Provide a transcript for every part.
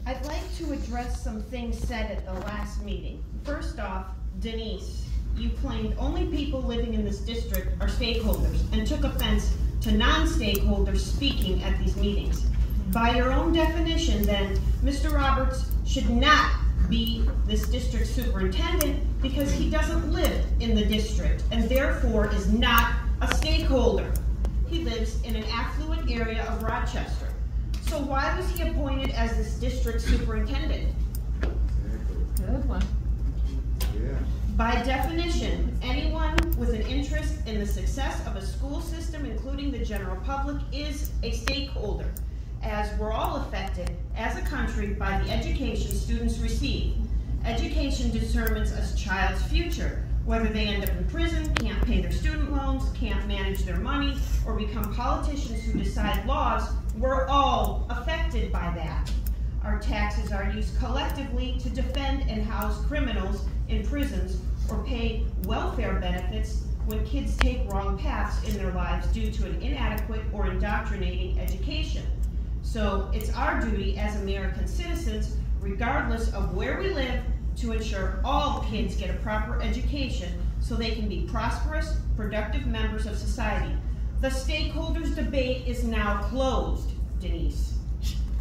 I'd like to address some things said at the last meeting. First off, Denise, you claimed only people living in this district are stakeholders and took offense to non-stakeholders speaking at these meetings. By your own definition, then, Mr. Roberts should not be this district superintendent because he doesn't live in the district and therefore is not a stakeholder. He lives in an affluent area of Rochester. So why was he appointed as this district superintendent? Good one. Yeah. By definition, anyone with an interest in the success of a school system, including the general public, is a stakeholder, as we're all affected as a country by the education students receive. Education determines a child's future, whether they end up in prison, can't pay their student loans, can't manage their money, or become politicians who decide laws. We're all affected by that. Our taxes are used collectively to defend and house criminals in prisons or pay welfare benefits when kids take wrong paths in their lives due to an inadequate or indoctrinating education. So it's our duty as American citizens, regardless of where we live, to ensure all kids get a proper education so they can be prosperous, productive members of society. The stakeholders debate is now closed, Denise.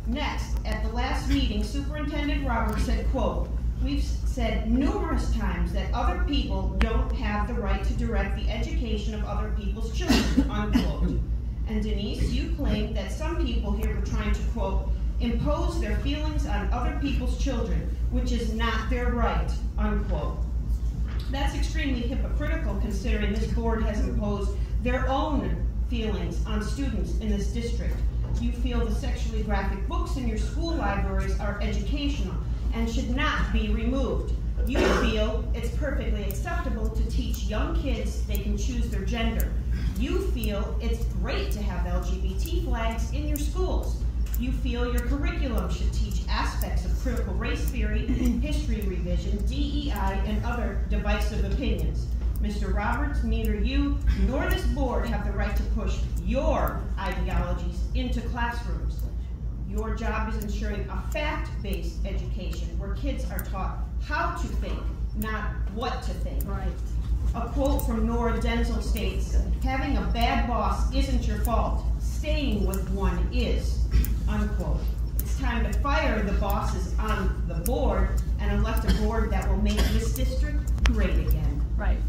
Next, at the last meeting, Superintendent Roberts said, quote, "We've said numerous times that other people don't have the right to direct the education of other people's children," unquote. And Denise, you claimed that some people here were trying to, quote, "impose their feelings on other people's children, which is not their right," unquote. That's extremely hypocritical considering this board has imposed their own feelings on students in this district. You feel the sexually graphic books in your school libraries are educational and should not be removed. You feel it's perfectly acceptable to teach young kids they can choose their gender. You feel it's great to have LGBT flags in your schools. You feel your curriculum should teach aspects of critical race theory, history revision, DEI, and other divisive opinions. Mr. Roberts, neither you nor this board have the right to push your ideologies into classrooms. Your job is ensuring a fact-based education where kids are taught how to think, not what to think. Right. A quote from Nora Denzel states, "Having a bad boss isn't your fault. Staying with one is," unquote. It's time to fire the bosses on the board and elect a board that will make this district great again. Right.